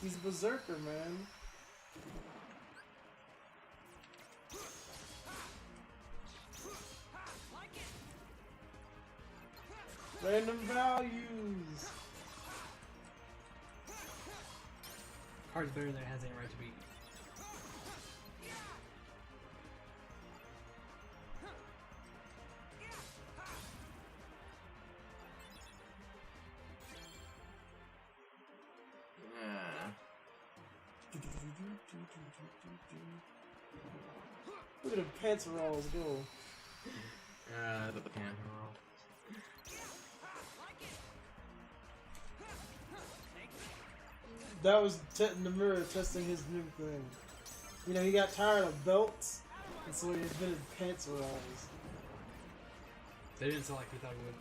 He's Berserker, man. Random values. Card's better than it has any right to be. Look at the pants rolls go. The pants roll. That was in the mirror testing his new thing. You know, he got tired of belts, and so he invented pants rolls. They didn't sound like we thought it would.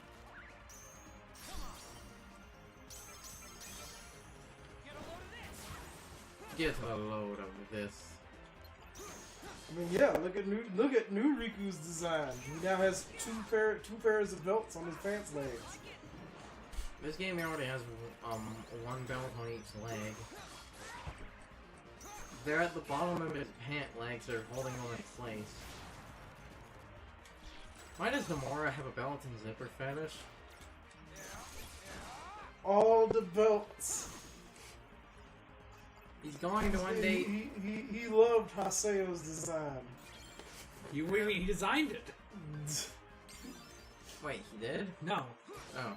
Get a load of this. I mean, yeah. Look at new Riku's design. He now has two pairs of belts on his pants legs. This game already has one belt on each leg. They're at the bottom of his pant legs. They're holding on in place. Why does Nomura have a belt and zipper fetish? All the belts. He's going to one day. He loved Haseo's design. You what do you mean? He designed it. Wait, he did? No. Oh.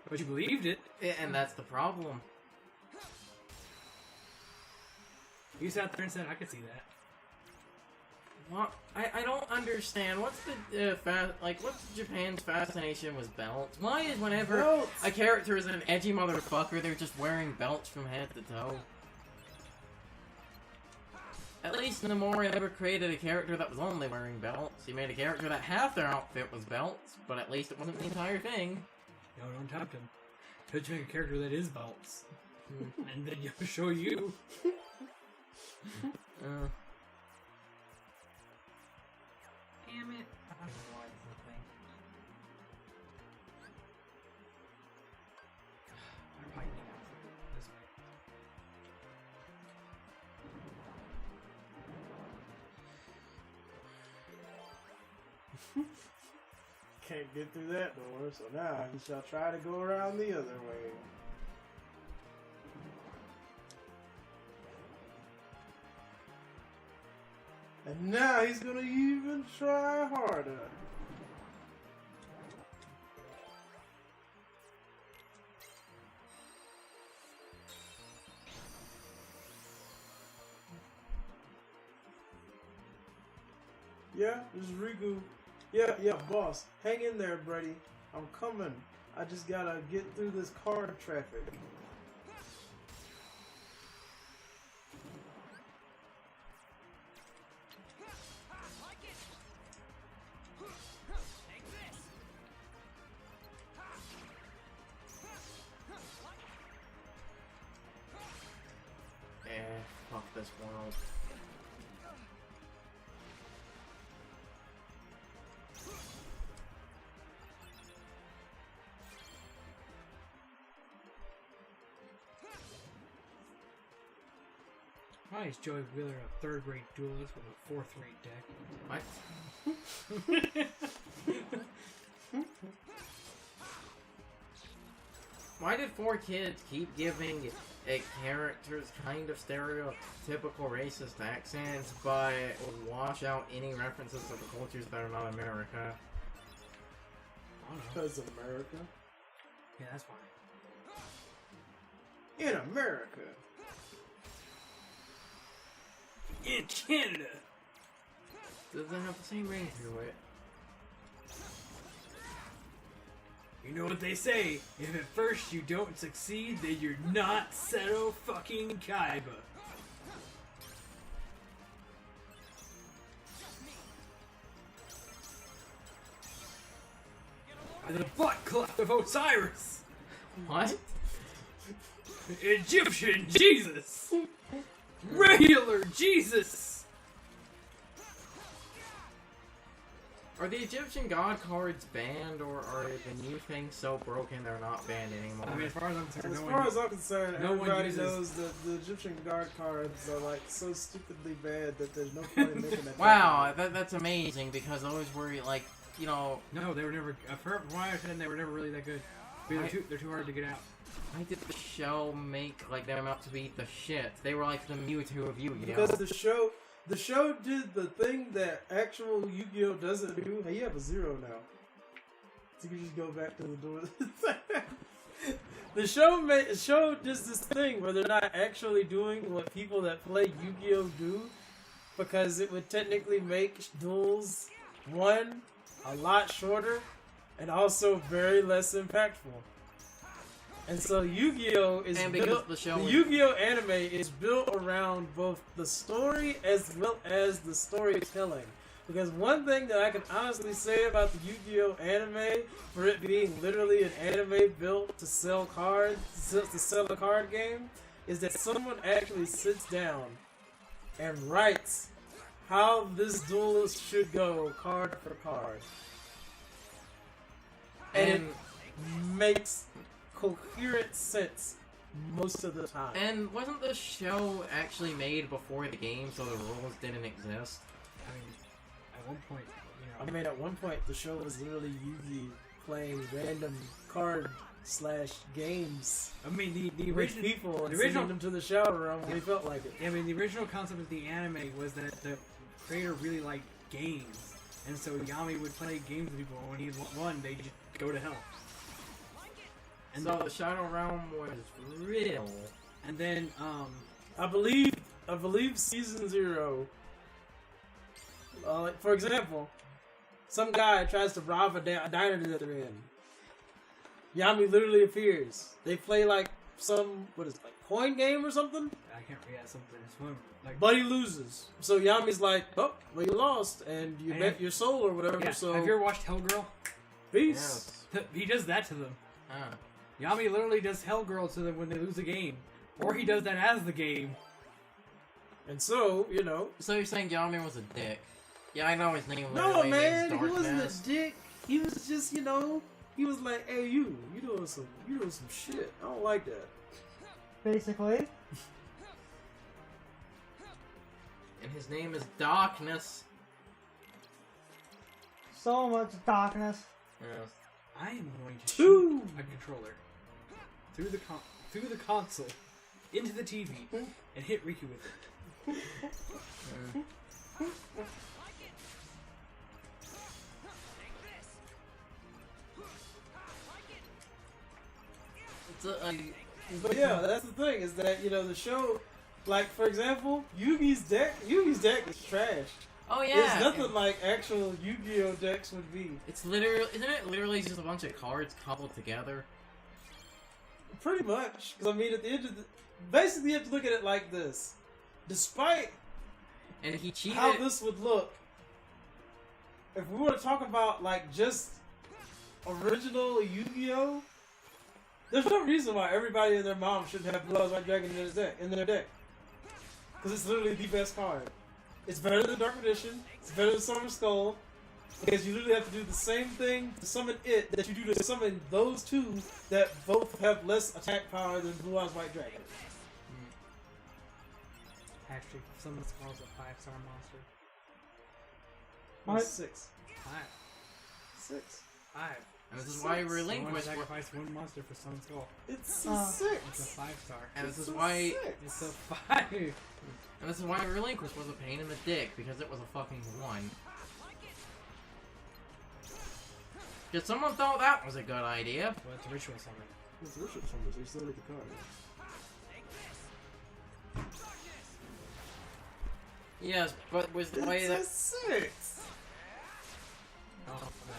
But you believed it. Yeah, and that's the problem. You sat there and said, I could see that. What? I don't understand. What's the what's Japan's fascination with belts? Why is whenever Belts. a character is an edgy motherfucker, they're just wearing belts from head to toe? At least Nomura never created a character that was only wearing belts. He made a character that half their outfit was belts, but at least it wasn't the entire thing. No, don't tempt him. Don't you make a character that is belts. And then he'll show you. Damn it. I don't know why this is a thing. I might need to this way. Can't get through that door, so now he shall try to go around the other way. And now he's gonna even try harder. Yeah, this is Riku. Yeah, boss. Hang in there, buddy. I'm coming. I just gotta get through this car traffic. Fuck this world. Why is Joey Wheeler a third-rate duelist with a fourth-rate deck? What? Why did 4Kids keep giving characters kind of stereotypical racist accents, but wash out any references to the cultures that are not America? Because of America. Yeah, that's why. In America. In Canada! Doesn't have the same ring to it. You know what they say, if at first you don't succeed, then you're not Seto fucking Kaiba. By the butt cleft of Osiris! What? Egyptian Jesus! Regular Jesus! Are the Egyptian god cards banned, or are the new things so broken they're not banned anymore? I mean, as far as I'm concerned, As far as I'm concerned, no one everybody uses- knows that the Egyptian guard cards are like so stupidly bad that there's no point in making that. Wow, that's amazing, because those were like, you know... No, they were never... from what I understand, they were never really that good. They're too hard to get out. Why did the show make like them out to be the shit? They were like the Mewtwo of Yu-Gi-Oh! Because the show did the thing that actual Yu-Gi-Oh doesn't do. Hey, you have a 0 now, so you can just go back to the door. The show does this thing where they're not actually doing what people that play Yu-Gi-Oh do, because it would technically make duels, one, a lot shorter, and also very less impactful. And so Yu-Gi-Oh is built, the Yu-Gi-Oh anime is built around both the story as well as the storytelling. Because one thing that I can honestly say about the Yu-Gi-Oh anime, for it being literally an anime built to sell cards, to sell a card game, is that someone actually sits down and writes how this duelist should go card for card. And it makes coherent sense most of the time. And wasn't the show actually made before the game, so the rules didn't exist? I mean, at one point, you know... I mean, at one point, the show was literally Yugi playing random card/games. I mean, the With original... people and the sending original- them to the shower room when he felt like it. I mean, the original concept of the anime was that the creator really liked games. And so Yami would play games with people, and when he won, they'd just go to hell. And so the Shadow Realm was real. And then, I believe season 0. Like, for example, some guy tries to rob a diner that they're in. Yami literally appears. They play like some coin game or something. I can't read something. Swim. Like, But he loses. So Yami's like, oh, well, you lost, and you bet your soul or whatever. yeah, So have you ever watched Hellgirl? peace. Yes. He does that to them. Ah. Yami literally does Hellgirl to them when they lose a game. Or he does that as the game. And so, you know. So you're saying Yami was a dick? Yeah, I know his name. No, literally man, means he wasn't darkness. a dick. He was just, you know, he was like, hey, you doing some shit. I don't like that. Basically. And his name is Darkness. So much darkness. Yes. I am going to Two. shoot a controller through the console into the TV and hit Riku with it. But yeah, that's the thing, is that, you know, the show, like, for example, Yugi's deck is trash. Oh yeah. It's nothing like actual Yu-Gi-Oh decks would be. It's literally, isn't it literally just a bunch of cards coupled together? Pretty much. Because, I mean, at the end of basically you have to look at it like this. Despite And he cheated. how this would look, if we were to talk about, like, just original Yu-Gi-Oh, there's no reason why everybody and their mom shouldn't have Blue Eyes White Dragon in their deck. Because it's literally the best card. It's better than Dark Edition. It's better than Summer Skull. Because you literally have to do the same thing to summon it that you do to summon those two that both have less attack power than Blue Eyes White Dragon. Actually, someone calls a 5-star monster. What? 6. 5. 6. 5. And this is why Someone relinquish. sacrificed one monster for Sun's Skull. It's a Oh. 6. It's a 5-star. And this is It's a why. 6. It's a 5. And this is why relinquish was a pain in the dick, because it was a fucking 1. Because someone thought that was a good idea. Well, it's a ritual summon. It's worship summon, so you still get the card. Yes, but with the way It's that. a 6. Oh, man.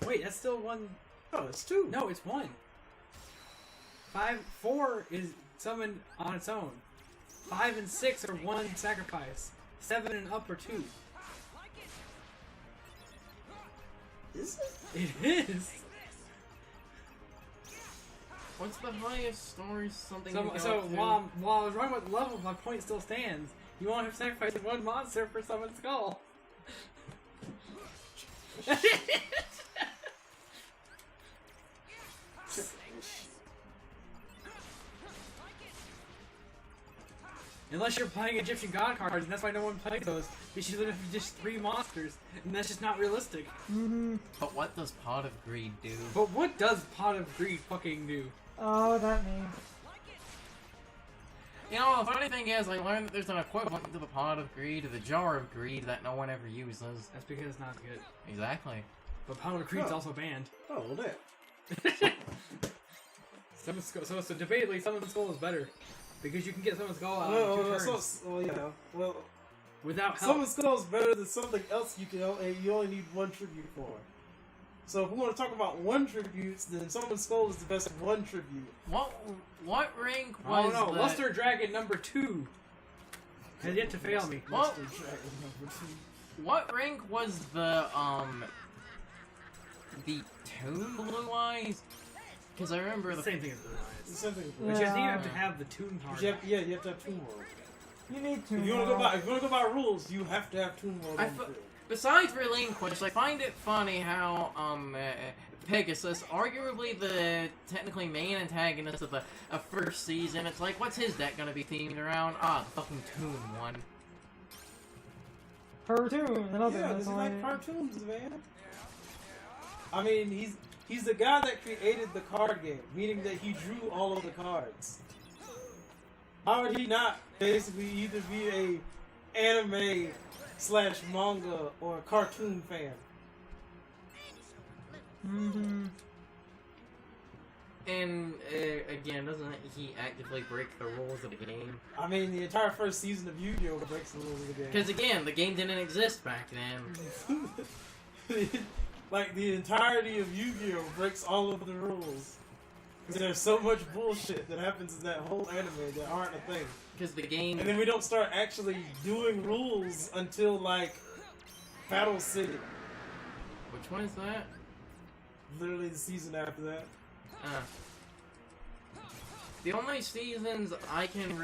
Wait, that's still one. Oh, it's 2. No, it's 1. 4 is summoned on its own. 5 and 6 are 1 sacrifice. 7 and up are 2. Is it? It is. What's the highest story? Something. So you go so up to? while I was wrong with the level, my point still stands. You won't have to sacrifice one monster for Summon Skull. Unless you're playing Egyptian God cards, and that's why no one plays those. Because you literally have just 3 monsters, and that's just not realistic. Mm-hmm. But what does Pot of Greed do? But what does Pot of Greed fucking do? Oh, that means. You know, the funny thing is, I learned that there's an equivalent to the Pot of Greed, to the Jar of Greed, that no one ever uses. That's because it's not good. Exactly. But Pot of Greed's also banned. Oh, well, damn. Summon Skull, so debatably, Summon Skull is better. Because you can get Summon Skull out in 2 turns. Yeah. Well, Without help. Summon Skull is better than something else you can, and you only need 1 tribute for. So if we want to talk about 1 tributes, then Summon Skull is the best 1 tribute. What rank Oh was no, the... Luster Dragon number 2 has yet to fail me. What? What rank was the Toon Blue Eyes? Because I remember the... Same thing as Blue Eyes. It's the same thing. Which is you Yeah. have to have the Toon card. You have to have Toon World. You need to. If you want to go by rules, you have to have Toon World on the field. Besides Relinquish, I find it funny how, Pegasus, arguably the technically main antagonist of the first season, it's like, what's his deck gonna be themed around? Ah, the fucking Toon one. Cartoon. Another Yeah, because he like cartoons, man. I mean, he's the guy that created the card game, meaning that he drew all of the cards. How would he not basically either be a anime / manga or a cartoon fan? Mm-hmm. And, again, doesn't he actively break the rules of the game? I mean, the entire first season of Yu-Gi-Oh! Breaks the rules of the game. Because, again, the game didn't exist back then. Like, the entirety of Yu-Gi-Oh! Breaks all of the rules. Because there's so much bullshit that happens in that whole anime that aren't a thing. Because the game... And then we don't start actually doing rules until, like, Battle City. Which one is that? Literally the season after that. The only seasons I can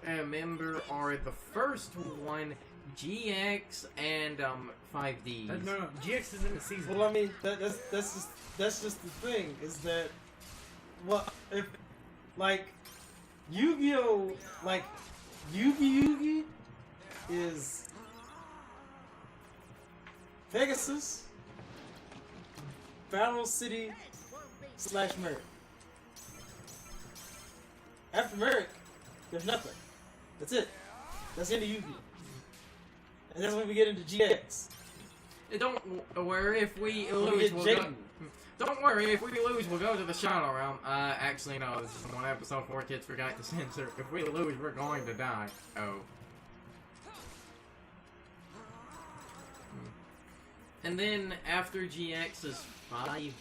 remember are the first one, GX, and 5D. No, GX isn't a season. Well, I mean, that's just the thing, is that, well, if, like, Yu-Gi-Oh! Like, Yugi is Pegasus, Battle City / Merrick. After Merrick, there's nothing. That's it. That's the end of Yugi. And that's when we get into GX. Don't worry, if we lose, we'll go... Don't worry, if we lose, we'll go to the Shadow Realm. Actually, no, this is one episode 4 kids forgot to censor. If we lose, we're going to die. Oh. And then, after GX is 5Ds,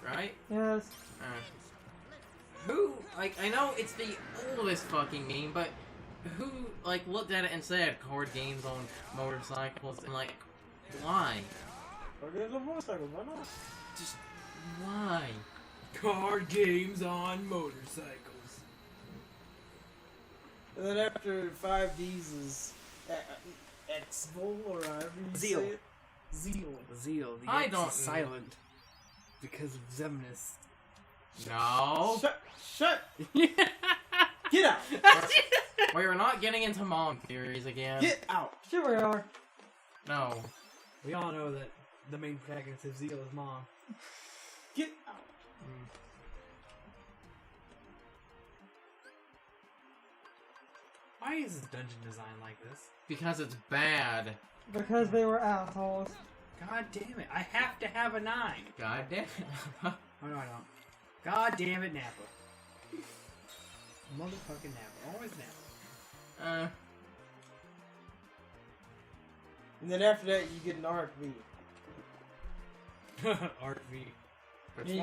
right? Yes. Who, like, I know it's the oldest fucking meme, but who, like, looked at it and said, card games on motorcycles, and, like, why? Card games on motorcycles, why not? Just, why? Card games on motorcycles. And then after 5Ds is X-Bull, or however you Zeal. say it. Zeal. Zeal. The I X don't is silent because of Zemnis. No. Shut! Get out! We're not getting into mom theories again. Get out! Sure we are. No. We all know that the main protagonist of Zeal is Mom. Get out! Why is this dungeon design like this? Because it's bad. Because they were assholes. God damn it! I have to have a 9. God damn it. Oh no, I don't. God damn it, Nappa. Motherfucking Nappa. Always Nappa. And then after that, you get an RV. RV. Then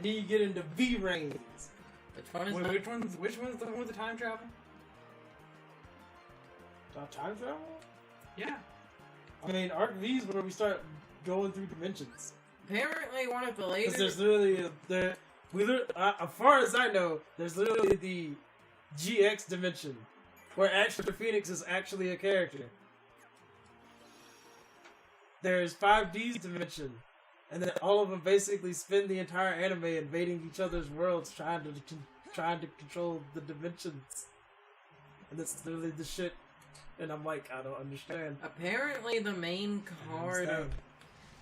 you get into V-Rains. Which one is Wait, that? which one's the one with the time travel? Time travel? Yeah. I mean, RVs where we start going through dimensions. Apparently one of the Because later... there's literally as far as I know, there's literally the GX dimension, where Ash the Phoenix is actually a character. There's 5D's dimension, and then all of them basically spend the entire anime invading each other's worlds, trying to control the dimensions. And that's literally the shit. And I'm like, I don't understand. Apparently, the main card.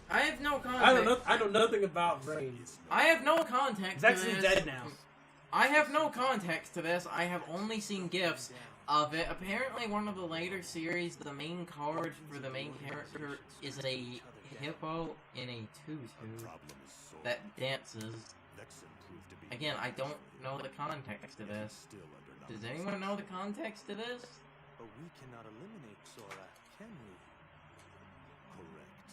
I have no context. I know nothing about brains. I have no context. He's actually to this. dead now. I have no context to this. I have only seen gifs of it. Apparently, one of the later series, the main card for the main character is a hippo in a tutu that dances. Again, I don't know the context to this. Does anyone know the context to this? But we cannot eliminate Sora, can we? Correct.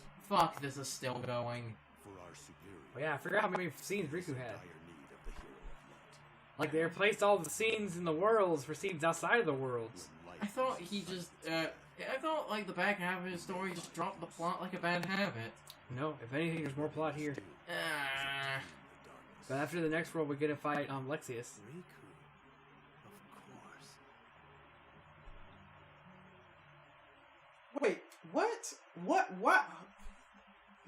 Fuck, this is still going. For our superior. Oh yeah, I forgot how many scenes Riku had. Dire need of the hero of light. Like, they replaced all the scenes in the worlds for scenes outside of the worlds. I thought he just, I thought, like, the back half of his story just dropped the plot like a bad habit. No, if anything, there's more plot here. But after the next world, we get to fight Lexius. Riku. Of course. Wait, what? What?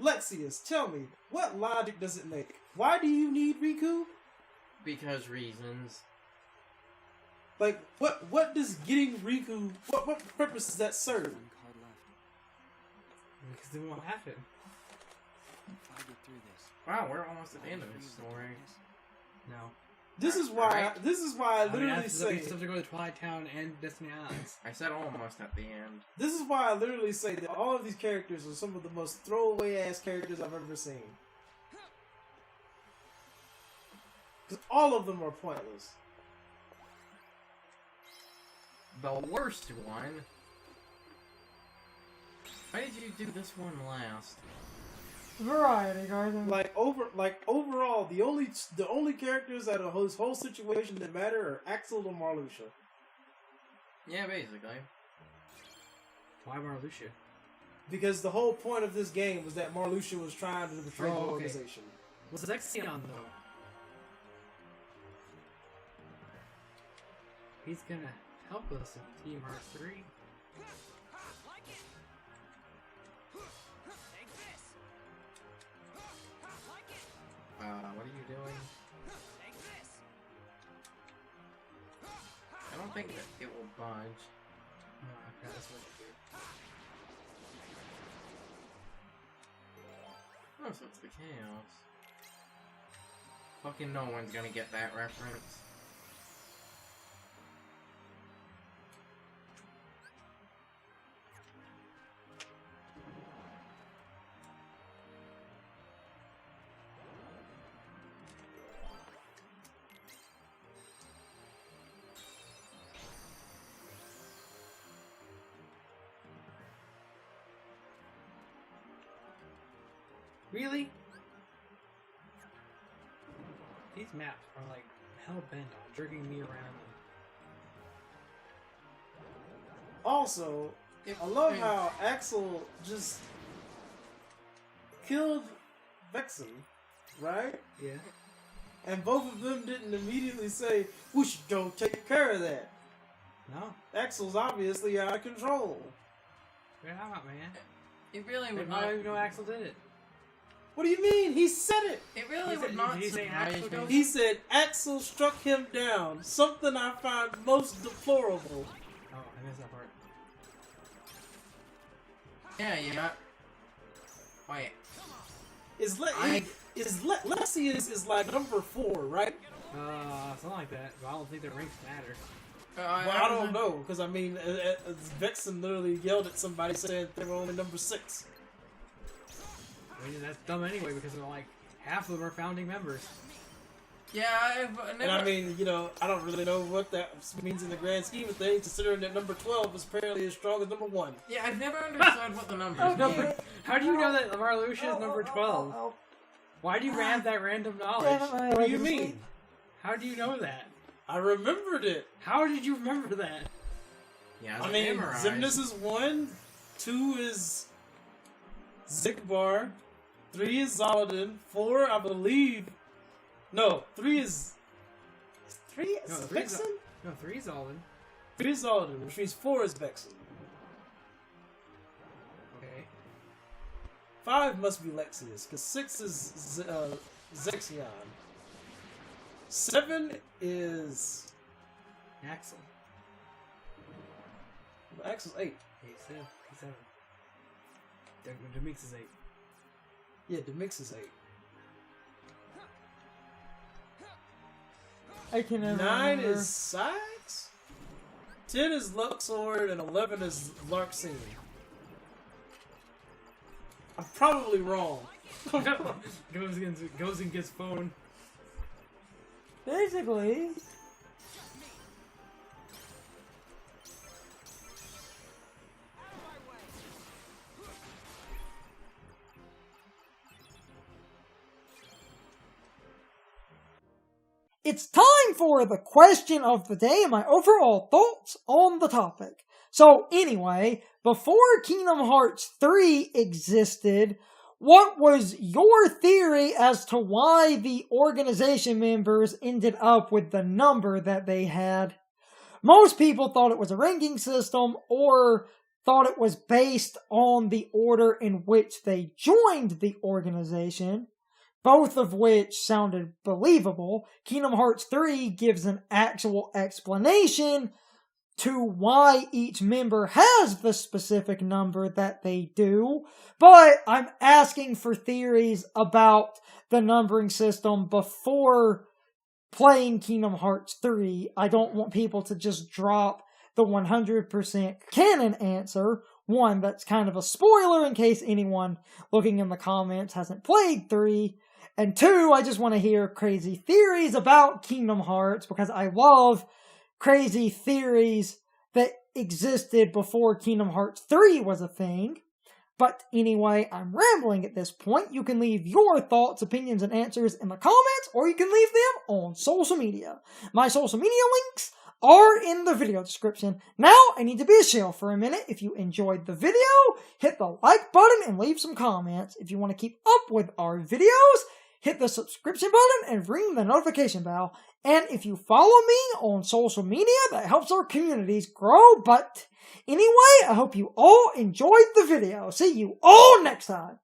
Lexius, tell me, what logic does it make? Why do you need Riku? Because reasons. Like, what does getting Riku, what purpose does that serve? One card left. Because it won't happen. If I get through this. Wow, we're almost at the end of this story. No. This is why I literally say, we still have to go to Twilight Town and Destiny Islands. I said almost at the end. this is why I literally say that all of these characters are some of the most throwaway ass characters I've ever seen. Because all of them are pointless. The worst one. Why did you do this one last? Variety, Garden. Overall, the only characters out of this whole situation that matter are Axel and Marluxia. Yeah, basically. Why Marluxia? Because the whole point of this game was that Marluxia was trying to betray the Oh, okay. organization. What's the next scene on, though? He's gonna help us in Team R3. What are you doing? I don't think that it will budge. Oh, okay, that's what you do. Oh, so it's the chaos. Fucking no one's gonna get that reference. Really? These maps are like hell bent on jerking me around. Also, I love how Axel just killed Vexen, right? Yeah. And both of them didn't immediately say, we should go take care of that. No. Axel's obviously out of control. Get out, man. It really I would don't not. even know Axel did it. What do you mean? He said it. It really Did would he not say surprise Axel me. goes- He said Axel struck him down. Something I find most deplorable. Oh, I missed that part. Yeah, you got. Wait. Lexius is like number 4, right? Something like that. But I don't think the ranks matter. Well, I don't know, because I mean, Vexen literally yelled at somebody saying they were only number 6. I mean, that's dumb anyway because they're like half of them are founding members. Yeah, I've never. And I mean, you know, I don't really know what that means in the grand scheme of things, considering that number 12 is apparently as strong as number 1. Yeah, I've never understood what the numbers Number- mean. How do you know that Marluxia is number 12? Why do you have that random knowledge? What do you mean? How do you know that? I remembered it. How did you remember that? Yeah, I mean, memorized. Xemnas is 1, 2 is Zigbar, 3 is Zoladin, 4, I believe. No, 3 is. 3 is No, Vexen? No, 3's Alden. 3 is Alden, which means 4 is Vexen. Okay. 5 must be Lexius, because 6 is Zexion. 7 is... Axel. Axel's 8. He's 7. Demix is 8. Yeah, Demix is 8. I can never 9 remember. is Sykes. 10 is Luxord, and 11 is Larxene. I'm probably wrong. goes and gets phone. Basically. It's time for the question of the day and my overall thoughts on the topic. So anyway, before Kingdom Hearts 3 existed, what was your theory as to why the organization members ended up with the number that they had? Most people thought it was a ranking system or thought it was based on the order in which they joined the organization, both of which sounded believable. Kingdom Hearts 3 gives an actual explanation to why each member has the specific number that they do, but I'm asking for theories about the numbering system before playing Kingdom Hearts 3. I don't want people to just drop the 100% canon answer. One, that's kind of a spoiler in case anyone looking in the comments hasn't played 3. And 2, I just want to hear crazy theories about Kingdom Hearts because I love crazy theories that existed before Kingdom Hearts 3 was a thing. But anyway, I'm rambling at this point. You can leave your thoughts, opinions, and answers in the comments, or you can leave them on social media. My social media links are in the video description. Now, I need to be a shill for a minute. If you enjoyed the video, hit the like button and leave some comments. If you want to keep up with our videos, hit the subscription button and ring the notification bell. And if you follow me on social media, that helps our communities grow. But anyway, I hope you all enjoyed the video. See you all next time.